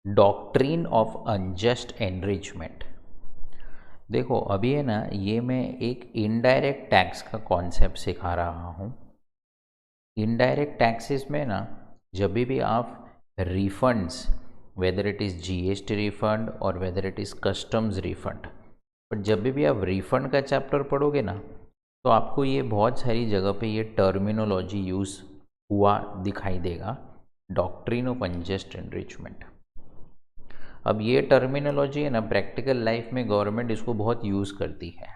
Doctrine of unjust enrichment. देखो अभी है ना, ये मैं एक इनडायरेक्ट टैक्स का कॉन्सेप्ट सिखा रहा हूँ। इनडायरेक्ट टैक्सेस में ना, जब भी आप refunds, whether it is GST refund और whether it is customs refund, but जब भी आप रिफंड का चैप्टर पढ़ोगे ना, तो आपको ये बहुत सारी जगह पे ये टर्मिनोलॉजी यूज़ हुआ दिखाई देगा, डॉक्ट्रिन ऑफ अनजस्ट एनरिचमेंट। अब ये टर्मिनोलॉजी है ना, प्रैक्टिकल लाइफ में गवर्नमेंट इसको बहुत यूज़ करती है।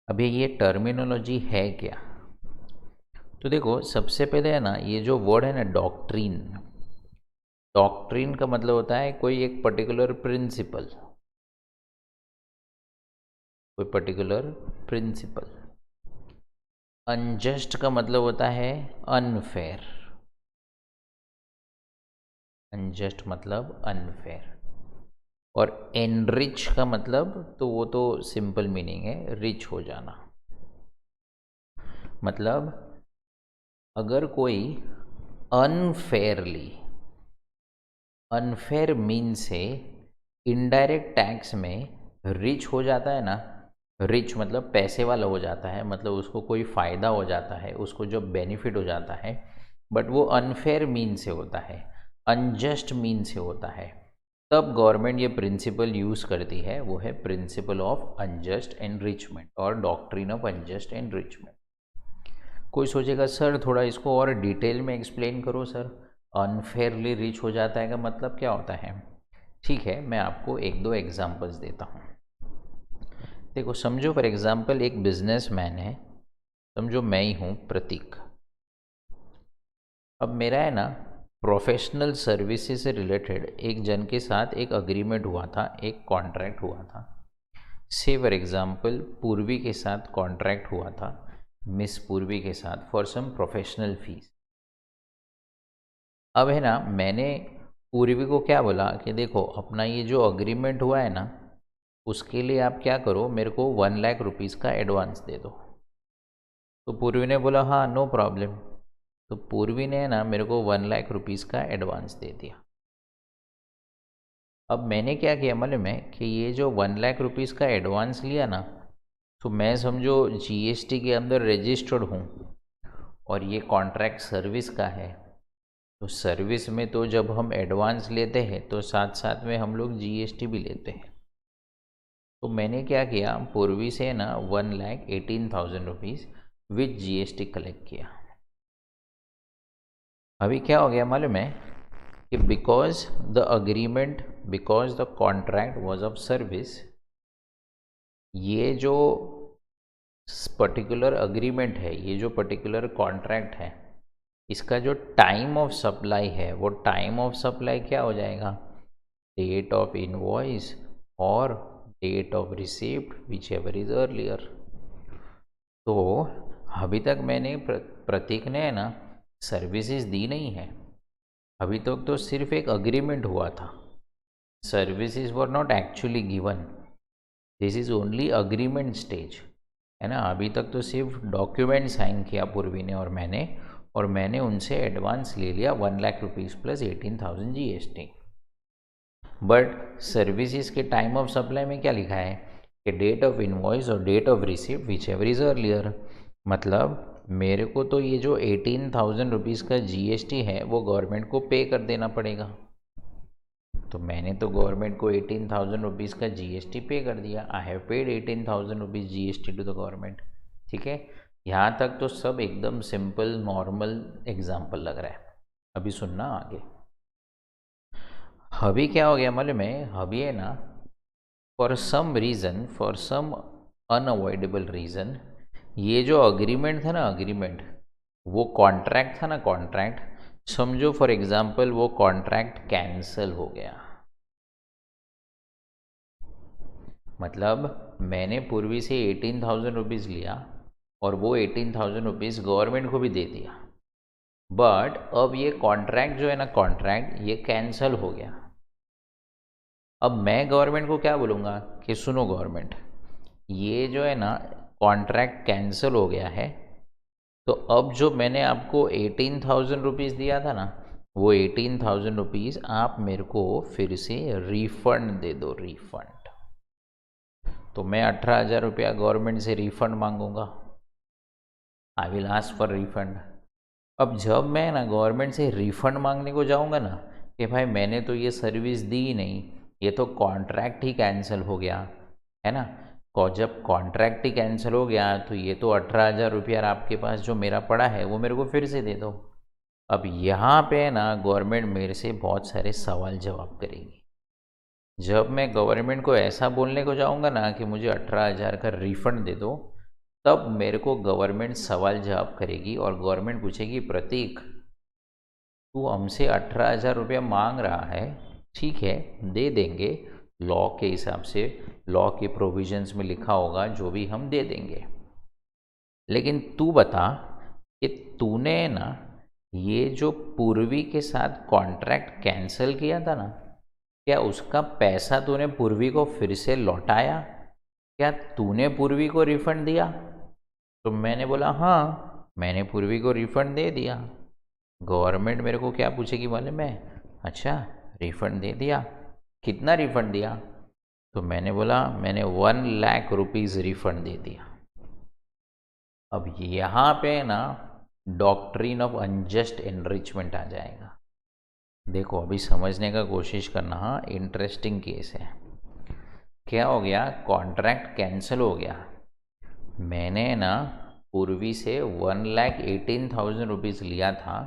अभी ये टर्मिनोलॉजी है क्या? तो देखो, सबसे पहले है ना, ये जो वर्ड है ना डॉक्ट्रिन, डॉक्ट्रिन का मतलब होता है कोई एक पर्टिकुलर प्रिंसिपल, कोई पर्टिकुलर प्रिंसिपल। अनजस्ट का मतलब होता है अनफेयर, अनजस्ट मतलब अनफेयर। और एनरिच का मतलब, तो वो तो सिंपल मीनिंग है, रिच हो जाना। मतलब अगर कोई अनफेयरली, अनफेयर मीन से इनडायरेक्ट टैक्स में रिच हो जाता है ना, रिच मतलब पैसे वाला हो जाता है, मतलब उसको कोई फ़ायदा हो जाता है, उसको जो बेनिफिट हो जाता है, बट वो अनफेयर मीन से होता है, अनजस्ट मीन से होता है, तब गवर्नमेंट ये प्रिंसिपल यूज़ करती है, वो है प्रिंसिपल ऑफ अनजस्ट एनरिचमेंट और डॉक्ट्रिन ऑफ अनजस्ट एनरिचमेंट। कोई सोचेगा सर थोड़ा इसको और डिटेल में एक्सप्लेन करो सर, अनफेयरली रिच हो जाता है का मतलब क्या होता है? ठीक है, मैं आपको एक दो एग्जांपल्स देता हूँ। देखो समझो, फॉर एग्जांपल एक बिजनेसमैन है, समझो मैं ही हूँ प्रतीक। अब मेरा है ना, प्रोफेशनल सर्विसेज से रिलेटेड एक जन के साथ एक अग्रीमेंट हुआ था, एक कॉन्ट्रैक्ट हुआ था। से फॉर एग्जांपल पूर्वी के साथ कॉन्ट्रैक्ट हुआ था, मिस पूर्वी के साथ, फॉर सम प्रोफेशनल फीस। अब है ना, मैंने पूर्वी को क्या बोला कि देखो अपना ये जो अग्रीमेंट हुआ है ना, उसके लिए आप क्या करो, मेरे को 1 लाख रुपीज़ का एडवांस दे दो। तो पूर्वी ने बोला हाँ नो प्रॉब्लम। तो पूर्वी ने ना मेरे को 1 लाख रुपीज़ का एडवांस दे दिया। अब मैंने क्या किया मालूम है, कि ये जो 1 लाख रुपीज़ का एडवांस लिया ना, तो मैं समझो जीएसटी के अंदर रजिस्टर्ड हूँ और ये कॉन्ट्रैक्ट सर्विस का है। तो सर्विस में तो जब हम एडवांस लेते हैं तो साथ साथ में हम लोग जीएसटी भी लेते हैं। तो मैंने क्या किया, पूर्वी से ना 1,18,000 रुपीज़ विथ जीएसटी कलेक्ट किया। अभी क्या हो गया मालूम है, कि because the agreement, because the contract was of service, ये जो पर्टिकुलर अग्रीमेंट है, ये जो पर्टिकुलर कॉन्ट्रैक्ट है, इसका जो टाइम ऑफ सप्लाई है, वो टाइम ऑफ सप्लाई क्या हो जाएगा, डेट ऑफ इनवॉइस और date of receipt whichever is earlier. तो अभी तक मैंने प्रतीक ने है ना सर्विसेज दी नहीं है, अभी तक तो सिर्फ एक अग्रीमेंट हुआ था, services were not actually given, this is only agreement stage, है ना। अभी तक तो सिर्फ डॉक्यूमेंट साइन किया पूर्वी ने और मैंने उनसे एडवांस ले लिया 1 lakh rupees plus 18,000 GST. But services के टाइम ऑफ सप्लाई में क्या लिखा है, कि डेट ऑफ इनवॉइस और date of receipt whichever is earlier. मतलब मेरे को तो ये जो 18,000 रुपीज़ का जीएसटी है वो गवर्नमेंट को पे कर देना पड़ेगा। तो मैंने तो गवर्नमेंट को 18,000 रुपीज़ का जीएसटी पे कर दिया, I have paid 18,000 rupees GST to the government. ठीक है, यहाँ तक तो सब एकदम सिंपल नॉर्मल एग्जाम्पल लग रहा है। अभी सुनना आगे। अभी क्या हो गया मालूम है, अभी है ना, for some reason, for some unavoidable reason, ये जो अग्रीमेंट था ना, अग्रीमेंट, वो कॉन्ट्रैक्ट था ना, कॉन्ट्रैक्ट, समझो फॉर एग्जांपल वो कॉन्ट्रैक्ट कैंसिल हो गया। मतलब मैंने पूर्वी से 18,000 रुपीज़ लिया और वो 18,000 रुपीज़ गवर्नमेंट को भी दे दिया, बट अब ये कॉन्ट्रैक्ट जो है ना, कॉन्ट्रैक्ट ये कैंसिल हो गया। अब मैं गवर्नमेंट को क्या बोलूँगा, कि सुनो गवर्नमेंट, ये जो है ना कॉन्ट्रैक्ट कैंसिल हो गया है, तो अब जो मैंने आपको 18,000 रुपीज़ दिया था ना, वो 18,000 रुपीज़ आप मेरे को फिर से रिफ़ंड दे दो, रिफ़ंड। तो मैं 18,000 रुपया गवर्नमेंट से रिफ़ंड मांगूंगा, I will ask for refund. अब जब मैं ना गवर्नमेंट से रिफ़ंड मांगने को जाऊंगा ना कि भाई मैंने तो ये सर्विस दी ही नहीं, ये तो कॉन्ट्रैक्ट ही कैंसिल हो गया है ना, जब कॉन्ट्रैक्ट ही कैंसिल हो गया तो ये तो 18,000 रुपया आपके पास जो मेरा पड़ा है वो मेरे को फिर से दे दो। अब यहाँ पे ना गवर्नमेंट मेरे से बहुत सारे सवाल जवाब करेगी। जब मैं गवर्नमेंट को ऐसा बोलने को जाऊँगा ना कि मुझे 18,000 का रिफ़ंड दे दो, तब मेरे को गवर्नमेंट सवाल जवाब करेगी और गवर्नमेंट पूछेगी, प्रतीक तू हमसे 18,000 रुपया मांग रहा है, ठीक है दे देंगे, लॉ के हिसाब से, लॉ के प्रोविजंस में लिखा होगा जो भी हम दे देंगे, लेकिन तू बता कि तूने ना ये जो पूर्वी के साथ कॉन्ट्रैक्ट कैंसिल किया था ना, क्या उसका पैसा तूने पूर्वी को फिर से लौटाया? क्या तूने पूर्वी को रिफ़ंड दिया? तो मैंने बोला हाँ, मैंने पूर्वी को रिफ़ंड दे दिया। गवर्नमेंट मेरे को क्या पूछेगी मालूम है? अच्छा रिफ़ंड दे दिया, कितना रिफ़ंड दिया? तो मैंने बोला मैंने 1 लाख रुपीज़ रिफ़ंड दे दिया। अब यहाँ पे ना डॉक्ट्रिन ऑफ अनजस्ट एनरिचमेंट आ जाएगा। देखो अभी समझने का कोशिश करना, हाँ इंटरेस्टिंग केस है। क्या हो गया, कॉन्ट्रैक्ट कैंसिल हो गया, मैंने ना पूर्वी से 1,18,000 रुपीज़ लिया था,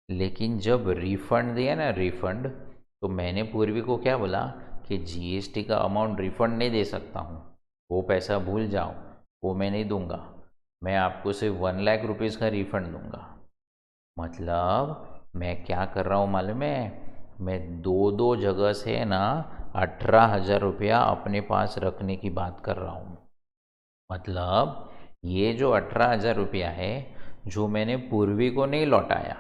लेकिन जब रिफ़ंड दिया ना रिफ़ंड, तो मैंने पूर्वी को क्या बोला कि जीएसटी का अमाउंट रिफ़ंड नहीं दे सकता हूँ, वो पैसा भूल जाओ, वो मैं नहीं दूंगा, मैं आपको सिर्फ 1 लाख रुपीज़ का रिफ़ंड दूंगा। मतलब मैं क्या कर रहा हूँ मालूम है, मैं दो जगह से ना 18,000 रुपया अपने पास रखने की बात कर रहा हूँ। मतलब ये जो 18,000 रुपया है जो मैंने पूर्वी को नहीं लौटाया,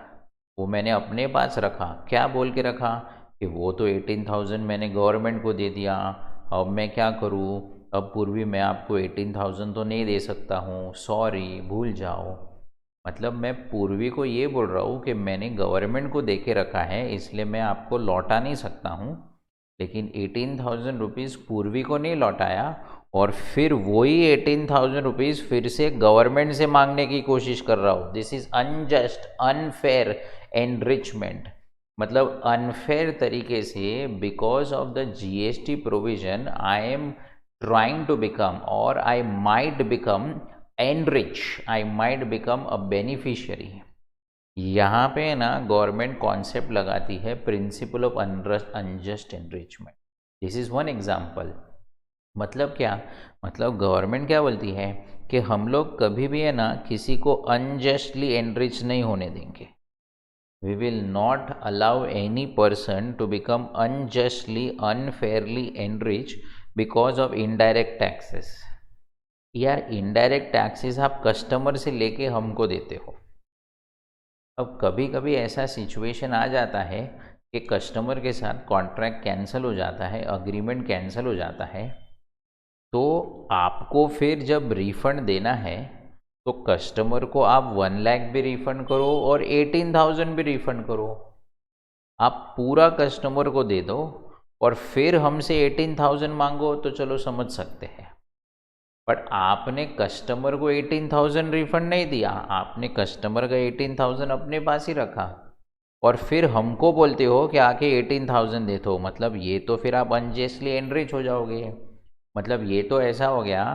वो मैंने अपने पास रखा। क्या बोल के रखा कि वो तो 18,000 मैंने गवर्नमेंट को दे दिया, अब मैं क्या करूँ, अब पूर्वी मैं आपको 18,000 तो नहीं दे सकता हूँ, सॉरी भूल जाओ। मतलब मैं पूर्वी को ये बोल रहा हूँ कि मैंने गवर्नमेंट को दे के रखा है इसलिए मैं आपको लौटा नहीं सकता हूँ, लेकिन 18,000 रुपीज़ पूर्वी को नहीं लौटाया और फिर वही 18,000 रुपीज़ फिर से गवर्नमेंट से मांगने की कोशिश कर रहा हूँ। This is unjust, unfair enrichment. मतलब अनफेयर तरीके से because of the GST provision I am trying to become और I might become enrich, I might become a beneficiary. यहाँ पे ना गवर्नमेंट कॉन्सेप्ट लगाती है principle of unjust enrichment. This is one example. मतलब क्या, मतलब गवर्नमेंट क्या बोलती है कि हम लोग कभी भी है ना किसी को अनजस्टली एनरिच नहीं होने देंगे। We will not allow any person to become unjustly unfairly enrich because of indirect taxes. यार इनडायरेक्ट टैक्सेस आप कस्टमर से लेके हमको देते हो। अब कभी कभी ऐसा सिचुएशन आ जाता है कि कस्टमर के साथ कॉन्ट्रैक्ट कैंसिल हो जाता है, अग्रीमेंट कैंसिल हो जाता है, तो आपको फिर जब रिफ़ंड देना है तो कस्टमर को आप 1 लाख भी रिफ़ंड करो और 18,000 भी रिफ़ंड करो, आप पूरा कस्टमर को दे दो और फिर हमसे 18,000 मांगो तो चलो समझ सकते हैं। बट आपने कस्टमर को 18,000 रिफंड नहीं दिया, आपने कस्टमर का 18,000 अपने पास ही रखा और फिर हमको बोलते हो कि आके 18,000 दे दो। मतलब ये तो फिर आप अनजस्टली एनरिच हो जाओगे। मतलब ये तो ऐसा हो गया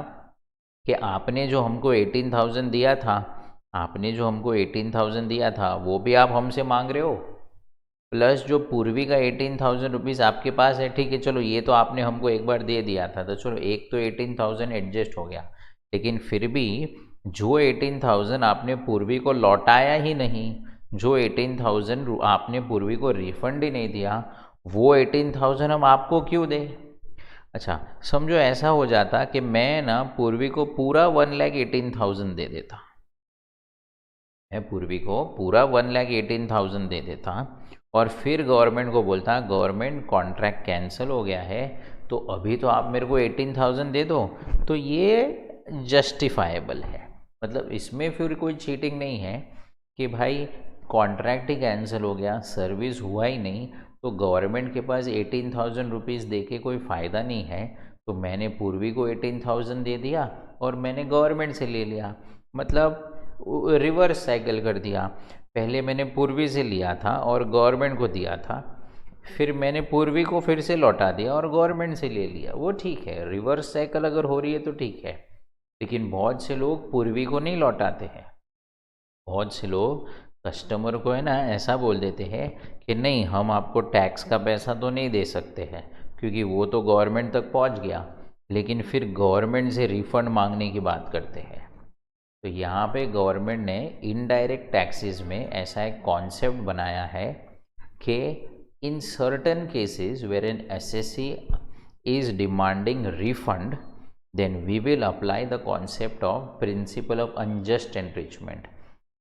कि आपने जो हमको 18,000 दिया था, आपने जो हमको 18,000 दिया था वो भी आप हमसे मांग रहे हो, प्लस जो पूर्वी का 18,000 रुपीज़ आपके पास है, ठीक है चलो ये तो आपने हमको एक बार दे दिया था तो चलो एक तो 18,000 एडजस्ट हो गया, लेकिन फिर भी जो 18,000 आपने पूर्वी को लौटाया ही नहीं, जो 18,000 आपने पूर्वी को रिफंड ही नहीं दिया, वो 18,000 हम आपको क्यों दें? अच्छा समझो ऐसा हो जाता कि मैं ना पूर्वी को पूरा 1,18,000 दे देता, मैं पूर्वी को पूरा 1,18,000 दे देता और फिर गवर्नमेंट को बोलता गवर्नमेंट कॉन्ट्रैक्ट कैंसिल हो गया है तो अभी तो आप मेरे को 18,000 दे दो, तो ये जस्टिफाएबल है। मतलब इसमें फिर कोई चीटिंग नहीं है कि भाई कॉन्ट्रैक्ट ही कैंसिल हो गया, सर्विस हुआ ही नहीं, तो गवर्नमेंट के पास 18,000 रुपीज़ दे के कोई फ़ायदा नहीं है। तो मैंने पूर्वी को 18,000 दे दिया और मैंने गवर्नमेंट से ले लिया, मतलब रिवर्स साइकिल कर दिया। पहले मैंने पूर्वी से लिया था और गवर्नमेंट को दिया था, फिर मैंने पूर्वी को फिर से लौटा दिया और गवर्नमेंट से ले लिया। वो ठीक है, रिवर्स साइकिल अगर हो रही है तो ठीक है। लेकिन बहुत से लोग पूर्वी को नहीं लौटाते हैं। बहुत से लोग कस्टमर को है ना ऐसा बोल देते हैं कि नहीं, हम आपको टैक्स का पैसा तो नहीं दे सकते हैं क्योंकि वो तो गवर्नमेंट तक पहुंच गया, लेकिन फिर गवर्नमेंट से रिफ़ंड मांगने की बात करते हैं। तो यहाँ पे गवर्नमेंट ने इनडायरेक्ट टैक्सेस में ऐसा एक कॉन्सेप्ट बनाया है कि in certain cases where an SSC is demanding refund, then we will apply the concept of principle of unjust enrichment.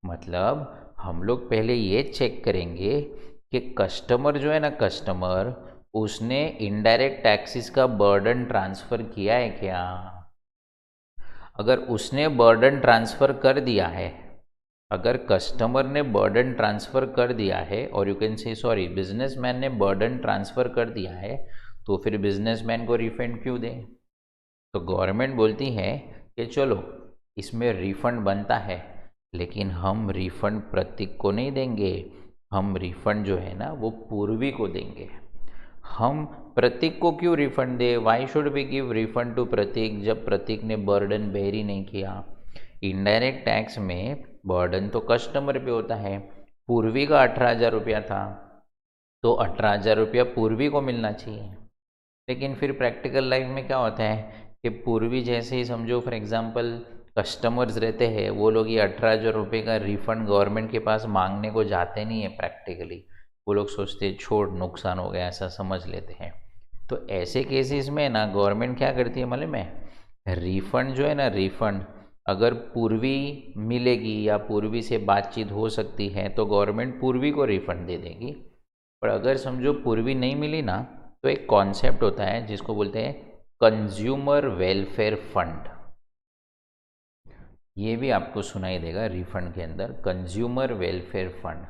मतलब हम लोग पहले ये चेक करेंगे कि कस्टमर जो है ना, कस्टमर उसने इनडायरेक्ट टैक्सेस का बर्डन ट्रांसफ़र किया है क्या। अगर उसने बर्डन ट्रांसफ़र कर दिया है, अगर कस्टमर ने बर्डन ट्रांसफ़र कर दिया है, और you can say sorry businessman ने बर्डन ट्रांसफ़र कर दिया है, तो फिर बिजनेसमैन को रिफंड क्यों दें। तो गवर्नमेंट बोलती है कि चलो इसमें रिफ़ंड बनता है, लेकिन हम रिफ़ंड प्रतीक को नहीं देंगे, हम रिफ़ंड जो है ना वो पूर्वी को देंगे। हम प्रतीक को क्यों रिफंड दे, why should we give refund to Prateek, जब प्रतीक ने बर्डन बेयर ही नहीं किया। इनडायरेक्ट टैक्स में बर्डन तो कस्टमर पे होता है। पूर्वी का 18,000 रुपया था, तो 18,000 रुपया पूर्वी को मिलना चाहिए। लेकिन फिर प्रैक्टिकल लाइफ में क्या होता है कि पूर्वी जैसे ही समझो फॉर एग्जांपल कस्टमर्स रहते हैं, वो लोग ये 18,000 रुपये का रिफ़ंड गवर्नमेंट के पास मांगने को जाते नहीं है प्रैक्टिकली। वो लोग सोचते छोड़ नुकसान हो गया, ऐसा समझ लेते हैं। तो ऐसे केसेस में ना गवर्नमेंट क्या करती है मालूम है, रिफ़ंड जो है ना, रिफ़ंड अगर पूर्वी मिलेगी या पूर्वी से बातचीत हो सकती है तो गवर्नमेंट पूर्वी को रिफ़ंड दे देगी। पर अगर समझो पूर्वी नहीं मिली ना, तो एक कॉन्सेप्ट होता है जिसको बोलते हैं कंज्यूमर वेलफेयर फंड। ये भी आपको सुनाई देगा रिफंड के अंदर, कंज्यूमर वेलफेयर फंड।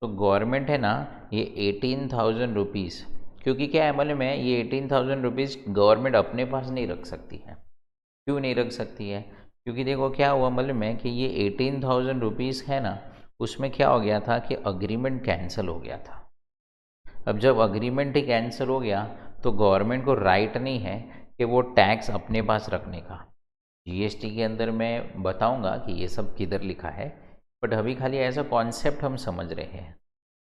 तो गवर्नमेंट है ना ये 18,000 रुपीज़, क्योंकि क्या है मालूम है, ये 18,000 रुपीज़ गवर्नमेंट अपने पास नहीं रख सकती है। क्यों नहीं रख सकती है, क्योंकि देखो क्या हुआ मालूम है कि ये 18,000 रुपीज़ है ना, उसमें क्या हो गया था कि अग्रीमेंट कैंसिल हो गया था। अब जब अग्रीमेंट ही कैंसिल हो गया तो गवर्नमेंट को राइट नहीं है कि वो टैक्स अपने पास रखने का। जीएसटी के अंदर मैं बताऊंगा कि ये सब किधर लिखा है, बट अभी खाली ऐसा कॉन्सेप्ट हम समझ रहे हैं।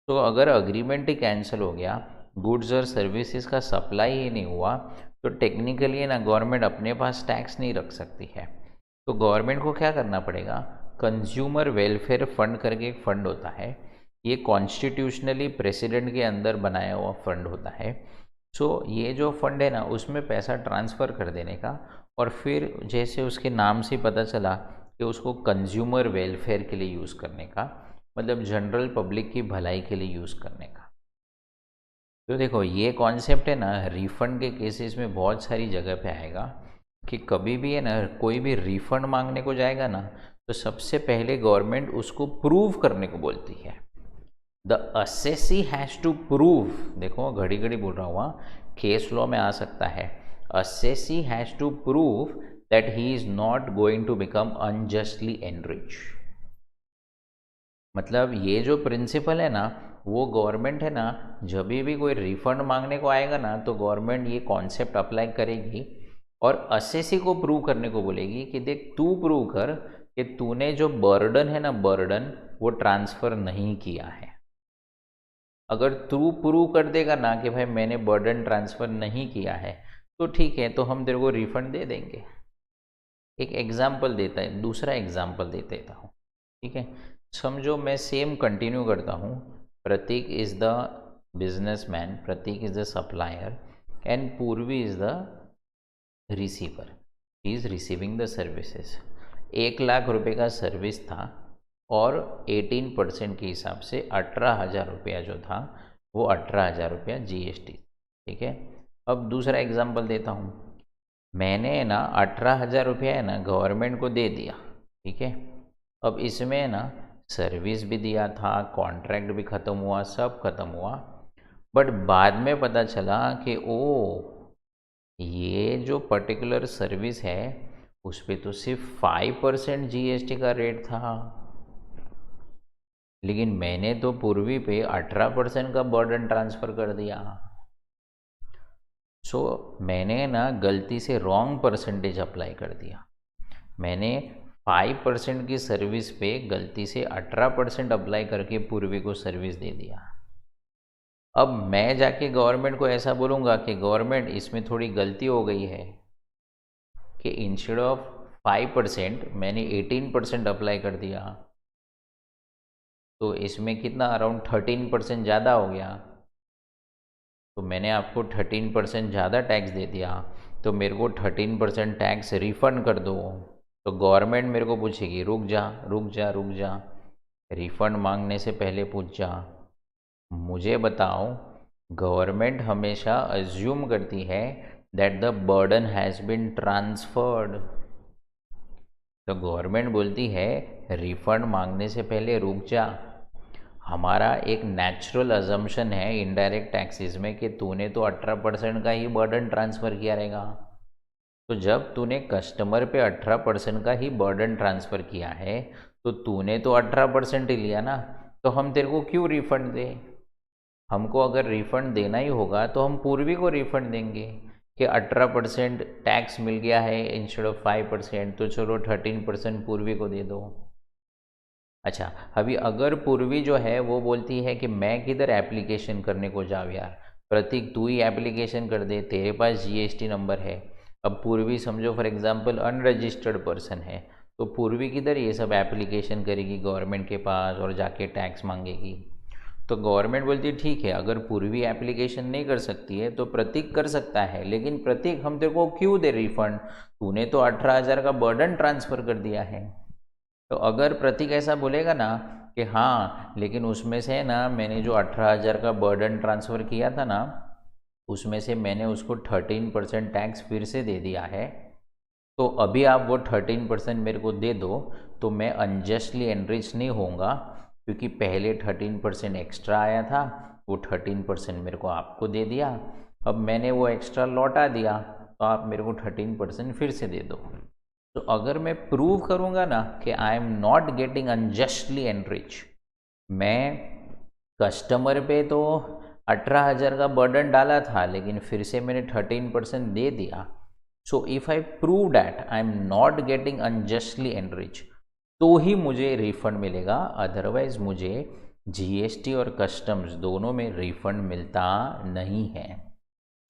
तो अगर अग्रीमेंट ही कैंसिल हो गया, गुड्स और सर्विसेज का सप्लाई ही नहीं हुआ, तो टेक्निकली ना गवर्नमेंट अपने पास टैक्स नहीं रख सकती है। तो गवर्नमेंट को क्या करना पड़ेगा, कंज्यूमर वेलफेयर फंड करके एक फंड होता है, ये कॉन्स्टिट्यूशनली प्रेसिडेंट के अंदर बनाया हुआ फंड होता है। सो ये जो फंड है ना उसमें पैसा ट्रांसफ़र कर देने का, और फिर जैसे उसके नाम से पता चला कि उसको कंज्यूमर वेलफेयर के लिए यूज़ करने का, मतलब जनरल पब्लिक की भलाई के लिए यूज़ करने का। तो देखो ये कॉन्सेप्ट है ना रिफ़ंड के केसेस में बहुत सारी जगह पे आएगा कि कभी भी है ना कोई भी रिफ़ंड मांगने को जाएगा ना, तो सबसे पहले गवर्नमेंट उसको प्रूव करने को बोलती है। The assessee has to prove, देखो घड़ी घड़ी बोल रहा हुआ, केस लॉ में आ सकता है, assessee has to prove that he is not going to become unjustly enrich. मतलब ये जो प्रिंसिपल है ना, वो गवर्नमेंट है ना जब भी कोई रिफंड मांगने को आएगा ना, तो गवर्नमेंट ये कॉन्सेप्ट अप्लाई करेगी और असेसी को प्रूव करने को बोलेगी कि देख तू प्रूव कर कि तूने जो बर्डन है ना, बर्डन वो ट्रांसफ़र नहीं किया है। अगर तू प्रूव कर देगा ना कि भाई मैंने बर्डन ट्रांसफ़र नहीं किया है, तो ठीक है, तो हम तेरे को रिफंड दे देंगे। एक एग्जाम्पल देता है, दूसरा एग्जाम्पल दे देता हूँ, ठीक है। समझो मैं सेम कंटिन्यू करता हूँ, Prateek is the businessman, Prateek is the supplier and Purvi is the receiver, he is receiving the services. 1,00,000 रुपये का सर्विस था और 18% के हिसाब से 18,000 रुपया जो था वो 18,000 रुपया जीएसटी, ठीक है। अब दूसरा एग्जांपल देता हूँ, मैंने ना 18,000 रुपया है ना गवर्नमेंट को दे दिया, ठीक है। अब इसमें ना सर्विस भी दिया था, कॉन्ट्रैक्ट भी ख़त्म हुआ, सब ख़त्म हुआ, बट बाद में पता चला कि ये जो पर्टिकुलर सर्विस है उस पे तो सिर्फ 5% जीएसटी का रेट था, लेकिन मैंने तो पूर्वी पे 18% का बर्डन ट्रांसफ़र कर दिया। मैंने ना गलती से रॉन्ग परसेंटेज अप्लाई कर दिया। मैंने 5% की सर्विस पे गलती से 18% अप्लाई करके पूर्वी को सर्विस दे दिया। अब मैं जाके गवर्नमेंट को ऐसा बोलूँगा कि गवर्नमेंट इसमें थोड़ी गलती हो गई है कि इंस्टेड ऑफ 5% मैंने 18% अप्लाई कर दिया, तो इसमें कितना अराउंड 13% ज़्यादा हो गया, तो मैंने आपको 13% ज़्यादा टैक्स दे दिया, तो मेरे को 13% टैक्स रिफ़ंड कर दो। तो गवर्नमेंट मेरे को पूछेगी रुक जा रुक जा रुक जा, रिफ़ंड मांगने से पहले पूछ जा। मुझे बताओ, गवर्नमेंट हमेशा अज्यूम करती है that the burden has been transferred. तो गवर्नमेंट बोलती है रिफ़ंड मांगने से पहले रुक जा। हमारा एक नेचुरल अजम्पशन है इनडायरेक्ट टैक्सेस में कि तूने तो 18% का ही बर्डन ट्रांसफ़र किया रहेगा। तो जब तूने कस्टमर पे 18% का ही बर्डन ट्रांसफ़र किया है तो तूने तो 18% ही लिया ना, तो हम तेरे को क्यों रिफ़ंड दें? हमको अगर रिफ़ंड देना ही होगा तो हम पूर्वी को रिफ़ंड देंगे कि 18% टैक्स मिल गया है इंस्टेड ऑफ 5%, तो चलो 13% पूर्वी को दे दो। अच्छा, अभी अगर पूर्वी जो है वो बोलती है कि मैं किधर एप्लीकेशन करने को जाऊँ यार, प्रतीक तू ही एप्लीकेशन कर दे, तेरे पास जीएसटी नंबर है। अब पूर्वी समझो फॉर एग्जांपल अनरजिस्टर्ड पर्सन है, तो पूर्वी किधर ये सब एप्लीकेशन करेगी गवर्नमेंट के पास और जाके टैक्स मांगेगी। तो गवर्नमेंट बोलती है ठीक है, अगर पूर्वी एप्लीकेशन नहीं कर सकती है तो प्रतीक कर सकता है, लेकिन प्रतीक हम तेरे को क्यों दे रिफंड? तूने तो 18,000 का बर्डन ट्रांसफ़र कर दिया है। तो अगर प्रतीक ऐसा बोलेगा ना कि हाँ लेकिन उसमें से ना मैंने जो 18,000 का बर्डन ट्रांसफ़र किया था ना, उसमें से मैंने उसको 13% टैक्स फिर से दे दिया है, तो अभी आप वो 13% मेरे को दे दो, तो मैं अनजस्टली एनरिच नहीं होऊंगा, क्योंकि पहले 13% एक्स्ट्रा आया था, वो 13% मेरे को आपको दे दिया, अब मैंने वो एक्स्ट्रा लौटा दिया, तो आप मेरे को 13% फिर से दे दो। तो अगर मैं प्रूव करूँगा ना कि I am not getting unjustly enrich, मैं कस्टमर पे तो 18,000 का बर्डन डाला था लेकिन फिर से मैंने 13% दे दिया, so if I prove that I am not getting unjustly enrich, तो ही मुझे रिफ़ंड मिलेगा, अदरवाइज़ मुझे जीएसटी और कस्टम्स दोनों में रिफ़ंड मिलता नहीं है।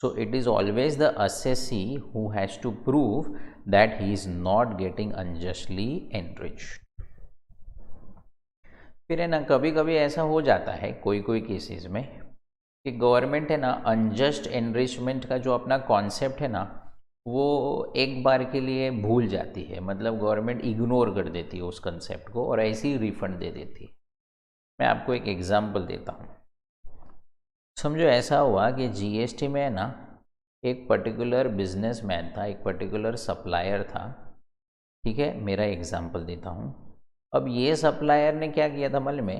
So it is always the assessee who has to prove that he is not getting unjustly enriched. फिर है ना कभी कभी ऐसा हो जाता है कोई कोई केसेस में कि गवर्नमेंट है ना अनजस्ट एनरिचमेंट का जो अपना कॉन्सेप्ट है ना वो एक बार के लिए भूल जाती है, मतलब गवर्नमेंट इग्नोर कर देती है उस कंसेप्ट को और ऐसे ही रिफंड दे देती है। मैं आपको एक एग्जांपल देता हूँ। समझो ऐसा हुआ कि जीएसटी में है ना एक पर्टिकुलर बिजनेसमैन था, एक पर्टिकुलर सप्लायर था, ठीक है, मेरा एग्जांपल देता हूँ। अब ये सप्लायर ने क्या किया था मालूम है,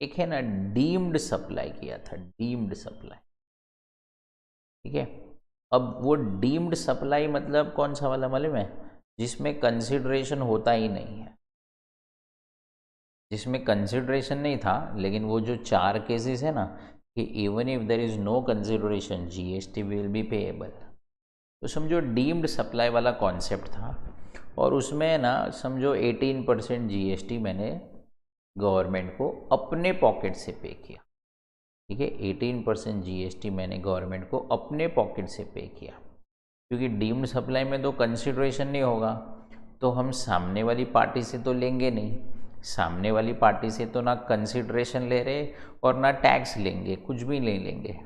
एक है ना डीम्ड सप्लाई किया था, डीम्ड सप्लाई, ठीक है। अब वो डीम्ड सप्लाई मतलब कौन सा वाला मालूम है, जिसमें कंसिडरेशन होता ही नहीं है, जिसमें कंसिडरेशन नहीं था, लेकिन वो जो 4 केसेस है ना कि even if there is no consideration GST will be payable, तो समझो डीम्ड सप्लाई वाला कॉन्सेप्ट था और उसमें ना समझो 18% जीएसटी मैंने गवर्नमेंट को अपने पॉकेट से पे किया, ठीक है, 18% जीएसटी मैंने गवर्नमेंट को अपने पॉकेट से पे किया, क्योंकि डीम्ड सप्लाई में तो कंसिडरेशन नहीं होगा, तो हम सामने वाली पार्टी से तो लेंगे नहीं, सामने वाली पार्टी से तो ना कंसिडरेशन ले रहे और ना टैक्स लेंगे, कुछ भी नहीं लेंगे।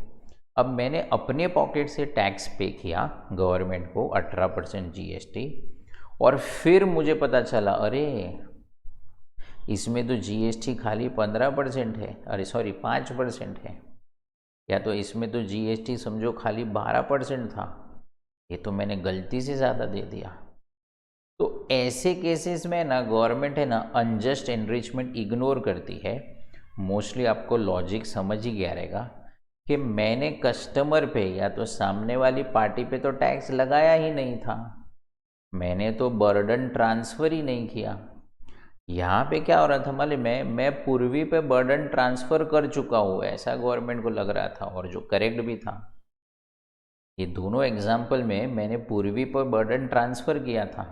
अब मैंने अपने पॉकेट से टैक्स पे किया गवर्नमेंट को 18% जीएसटी, और फिर मुझे पता चला अरे इसमें तो जीएसटी खाली 15% है, अरे सॉरी 5% है, या तो इसमें तो जीएसटी समझो खाली 12% था, ये तो मैंने गलती से ज़्यादा दे दिया। तो तो ऐसे केसेस में ना गवर्नमेंट है ना अनजस्ट एनरिचमेंट इग्नोर करती है। मोस्टली आपको लॉजिक समझ ही गया रहेगा कि मैंने कस्टमर पे या तो सामने वाली पार्टी पे तो टैक्स लगाया ही नहीं था, मैंने तो बर्डन ट्रांसफ़र ही नहीं किया। यहाँ पे क्या हो रहा था मालूम है, मैं पूर्वी पे बर्डन ट्रांसफ़र कर चुका हूँ, ऐसा गवर्नमेंट को लग रहा था, और जो करेक्ट भी था। ये दोनों एग्जाम्पल में मैंने पूर्वी पर बर्डन ट्रांसफ़र किया था,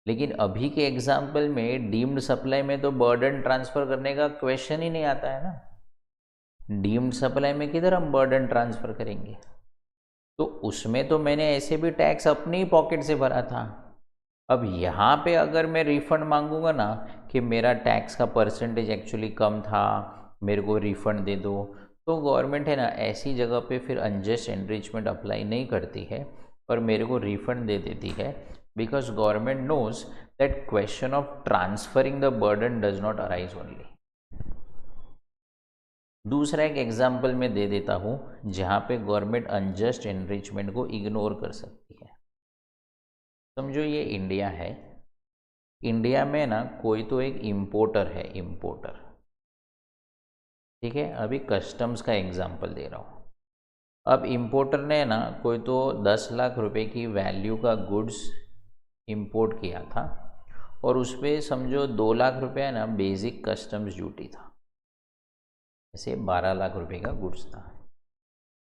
लेकिन अभी के एग्जाम्पल में डीम्ड सप्लाई में तो बर्डन ट्रांसफ़र करने का क्वेश्चन ही नहीं आता है ना। डीम्ड सप्लाई में किधर हम बर्डन ट्रांसफ़र करेंगे? तो उसमें तो मैंने ऐसे भी टैक्स अपनी ही पॉकेट से भरा था। अब यहाँ पे अगर मैं रिफ़ंड मांगूंगा ना कि मेरा टैक्स का परसेंटेज एक्चुअली कम था, मेरे को रिफ़ंड दे दो, तो गवर्नमेंट है ना ऐसी जगह पे फिर अनजस्ट एनरिचमेंट अप्लाई नहीं करती है और मेरे को रिफ़ंड दे देती है, because government knows that question of transferring the burden does not arise only. दूसरा एक एग्जाम्पल मैं दे देता हूँ जहाँ पे गवर्नमेंट अनजस्ट एनरिचमेंट को इग्नोर कर सकती है। समझो ये इंडिया है, इंडिया में ना कोई तो एक इम्पोर्टर है, इम्पोर्टर, ठीक है। अभी कस्टम्स का एग्जांपल दे रहा हूँ। अब इम्पोर्टर ने ना कोई तो 10 लाख रुपए की वैल्यू का गुड्स इंपोर्ट किया था और उस पर समझो 2 लाख रुपया ना बेसिक कस्टम्स ड्यूटी था, ऐसे 12 लाख रुपए का गुड्स था।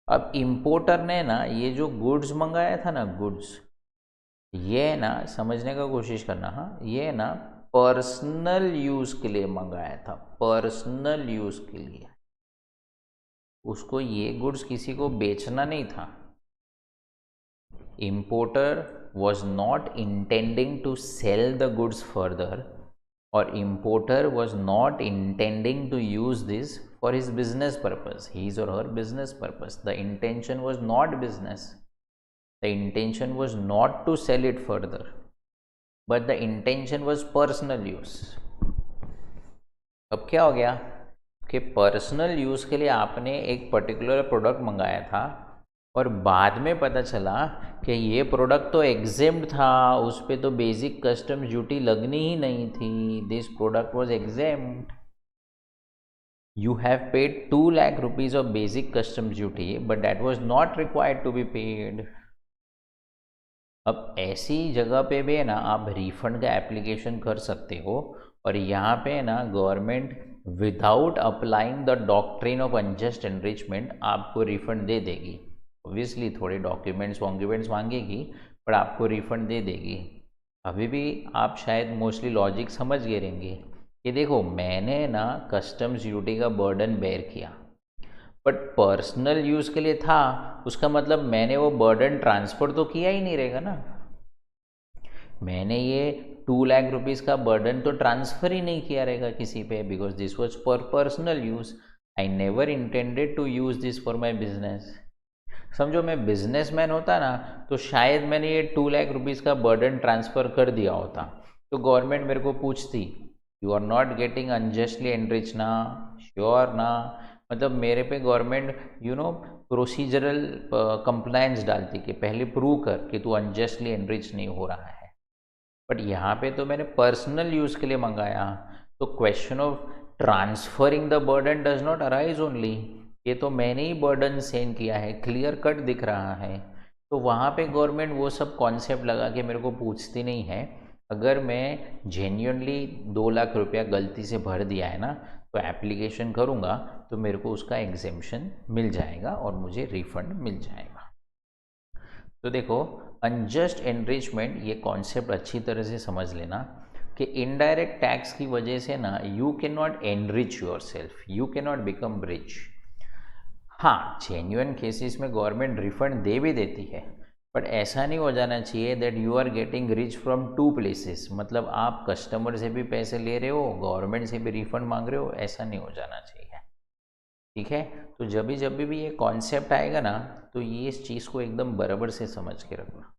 अब इम्पोर्टर ने ना ये जो गुड्स मंगाया था ना, गुड्स, ये ना समझने का कोशिश करना, हाँ, ये ना पर्सनल यूज़ के लिए मंगाया था, पर्सनल यूज़ के लिए। उसको ये गुड्स किसी को बेचना नहीं था। Importer was not intending to sell the goods further, और importer was not intending to use this for his business purpose, his or her business purpose. The intention was not business, the intention was not to sell it further, but the intention was personal use. अब क्या हो गया कि personal use के लिए आपने एक particular product मंगाया था और बाद में पता चला कि ये प्रोडक्ट तो एग्जेम्प्ट था, उस पर तो बेसिक कस्टम ड्यूटी लगनी ही नहीं थी, this product was exempt, you have paid 2 lakh rupees of basic customs duty, but that was not required to be paid. अब ऐसी जगह पे भी है ना आप रिफ़ंड का एप्लीकेशन कर सकते हो, और यहाँ पे है ना government without applying the doctrine of unjust enrichment आपको रिफ़ंड दे देगी। ऑब्वियसली थोड़े डॉक्यूमेंट्स मांगेगी, पर आपको रिफ़ंड दे देगी। अभी भी आप शायद मोस्टली लॉजिक समझ गए रहेंगे कि देखो मैंने ना कस्टम्स ड्यूटी का बर्डन बेयर किया, बट पर्सनल यूज़ के लिए था, उसका मतलब मैंने वो बर्डन ट्रांसफ़र तो किया ही नहीं रहेगा ना। मैंने ये 2 लाख रुपीज़ का बर्डन तो ट्रांसफ़र ही नहीं किया रहेगा किसी पे, because this was for personal use, I never intended to use this for my business. समझो मैं बिजनेसमैन होता ना तो शायद मैंने ये 2 लाख रुपीज़ का बर्डन ट्रांसफ़र कर दिया होता, तो गवर्नमेंट मेरे को पूछती you are not getting unjustly enrich ना, श्योर ना, मतलब मेरे पे गवर्नमेंट प्रोसीजरल कंप्लायंस डालती कि पहले प्रूव कर कि तू अनजस्टली एनरिच नहीं हो रहा है। बट यहाँ पे तो मैंने पर्सनल यूज़ के लिए मंगाया, तो question of transferring the burden does not arise only, ये तो मैंने ही बर्डन सेंड किया है, क्लियर कट दिख रहा है। तो वहाँ पे गवर्नमेंट वो सब कॉन्सेप्ट लगा के मेरे को पूछती नहीं है। अगर मैं जेन्युइनली 2 लाख रुपया गलती से भर दिया है ना, तो एप्लीकेशन करूँगा तो मेरे को उसका एग्जेम्पशन मिल जाएगा और मुझे रिफ़ंड मिल जाएगा। तो देखो अनजस्ट एनरिचमेंट ये कॉन्सेप्ट अच्छी तरह से समझ लेना कि इनडायरेक्ट टैक्स की वजह से ना you can not enrich yourself, you can not become rich. हाँ, जेन्युइन केसेस में गवर्नमेंट रिफंड दे भी देती है, बट ऐसा नहीं हो जाना चाहिए that you are getting rich from 2 places, मतलब आप कस्टमर से भी पैसे ले रहे हो, गवर्नमेंट से भी रिफंड मांग रहे हो, ऐसा नहीं हो जाना चाहिए। ठीक है, तो जब भी ये कॉन्सेप्ट आएगा ना तो ये इस चीज़ को एकदम बराबर से समझ के रखना।